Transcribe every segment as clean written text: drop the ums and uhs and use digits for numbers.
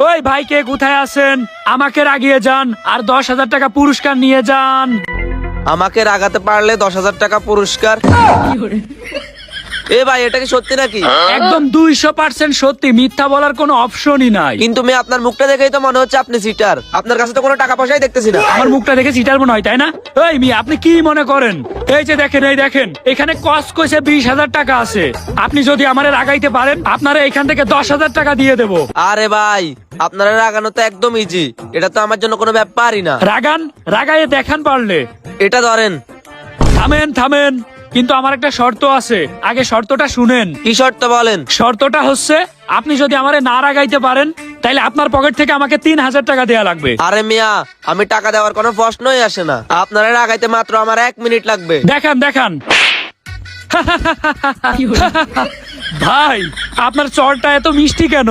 ওই ভাই কে কোথায় আছেন? আমাকে রাগিয়ে যান আর 10,000 টাকা পুরস্কার নিয়ে যান। আমাকে রাগাতে পারলে 10,000 টাকা পুরস্কার। এ ভাই, এটা কি সত্যি নাকি? একদম 200% সত্যি, মিথ্যা বলার কোনো অপশনই নাই। কিন্তু মেয়ে, আপনার মুখটা দেখেই তো মনে হচ্ছে আপনি সিটার। আপনার কাছে তো কোনো টাকা পয়সাই দেখতেছি না। আমার মুখটা দেখে সিটার মনে হয়, তাই না? এই মিয়া, আপনি কি মনে করেন? এই যে দেখেন, এই দেখেন, এখানে কস কইছে 20,000 টাকা আছে। আপনি যদি আমারে রাগাইতে পারেন, আপনারা এখান থেকে 10,000 টাকা দিয়ে দেবো। আরে ভাই, আপনারা রাগানো তো একদম ইজি। এটা তো আমার জন্য কোনো ব্যাপারই না। রাগান, রাগাইয়ে দেখান পারলে। এটা ধরেন। থামেন থামেন, কিন্তু আমার একটা শর্ত আছে, আগে শর্তটা শুনেন। কি শর্ত বলেন? শর্তটা হচ্ছে, আপনি যদি আমারে না রাগাইতে পারেন, তাইলে আপনার পকেট থেকে আমাকে 3,000 টাকা দেয়া লাগবে। আরে মিয়া, আমি টাকা দেওয়ার কোনো প্রশ্নই আসে না। আপনারা রাগাইতে মাত্র আমার 1 মিনিট লাগবে। দেখান দেখান। ভাই, আপনার চরটা এত মিষ্টি কেন?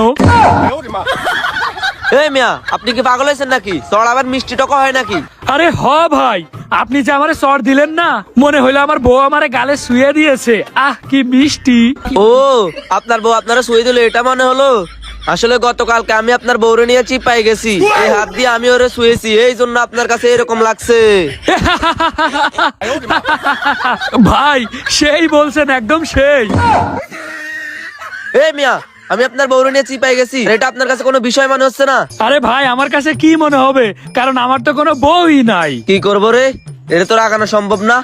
এই মিয়া, আপনি কি পাগল হয়েছেন নাকি? চড় আবার মিষ্টি টক হয় নাকি? আরে হ ভাই, আপনি যে আমারে চর দিলেন না, মনে হইলো আমার বউ আমারে গালে শুয়ে দিয়েছে। আহ, কি মিষ্টি। ও, আপনার বউ আপনারা শুয়ে দিল, এটা মনে হলো? আসলে গতকালকে আমি আপনার বউরে নিয়ে চিপাই গেছি। এই হাত দিয়ে আমি ওরে শুয়েছি, এই জন্য আপনার কাছে এরকম লাগছে। ভাই, সেই বলছেন, একদম সেই। এই মিয়া, আমি আপনার বউরে নিয়ে চিপাই গেছি, এটা আপনার কাছে কোনো বিষয় মনে হচ্ছে না? আরে ভাই, আমার কাছে কি মনে হবে, কারণ আমার তো কোনো বউই নাই। কি করবো রে, এটা তো রাগানো সম্ভব না।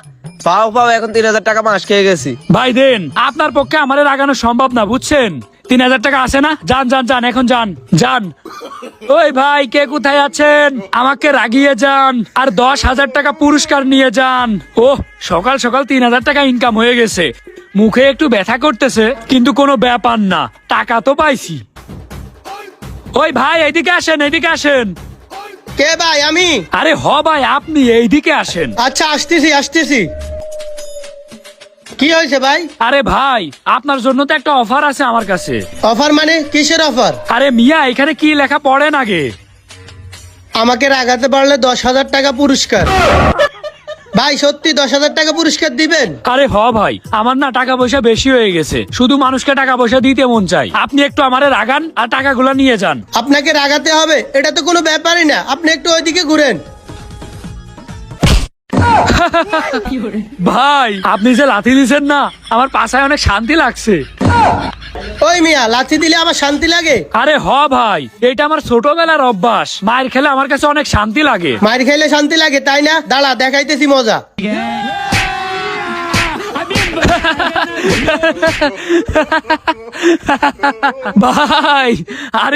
পাও পাও, এখন 3,000 টাকা মাস খেয়ে গেছি। ভাই দেন, আপনার পক্ষে আমারে রাগানো সম্ভব না, বুঝছেন? 3,000 টাকা আছে না? যান যান যান, এখন যান যান। ওই ভাই, কে কোথায় আছেন? আমাকে রাগিয়ে যান আর 10,000 টাকা পুরস্কার নিয়ে যান। ও, সকাল সকাল 3,000 টাকা ইনকাম হয়ে গেছে। মুখে একটু ব্যথা করতেছে, কিন্তু কোনো ব্যাপার না, টাকা তো পাইছি। ওই ভাই, এইদিকে আসেন, এইদিকে আসেন। কে ভাই? আমি? আরে হ ভাই, আপনি এইদিকে আসেন। আচ্ছা, আসতেছি আসতেছি। কি হয়েছে ভাই? আরে ভাই, আপনার জন্য তো একটা অফার আছে আমার কাছে। অফার মানে? কিসের অফার? আরে মিয়া, এখানে কি লেখা পড়েন আগে? আমাকে রাগাতে পারলে 10,000 টাকা পুরস্কার। ভাই, সত্যি 10,000 টাকা পুরস্কার দিবেন? আরে হ ভাই, আমার না টাকা পয়সা বেশি হয়ে গেছে, শুধু মানুষকে টাকা পয়সা দিতে মন চাই। আপনি একটু আমারে রাগান আর টাকাগুলো নিয়ে যান। আপনাকে রাগাতে হবে? এটা তো কোনো ব্যাপারই না। আপনি একটু ওইদিকে ঘুরেন। ভাই, আপনি যে লাথি দিছেন না, আমার পাছায় অনেক শান্তি লাগছে। ওই মিয়া, লাথি দিলে আবার শান্তি লাগে? আরে হ ভাই, এটা আমার ছোটবেলার অভ্যাস। মায়ের খেলে আমার কাছে অনেক শান্তি লাগে। মার খাইলে শান্তি লাগে, তাই না? দাঁড়া, দেখাইতেছি মজা। ভাই, আরে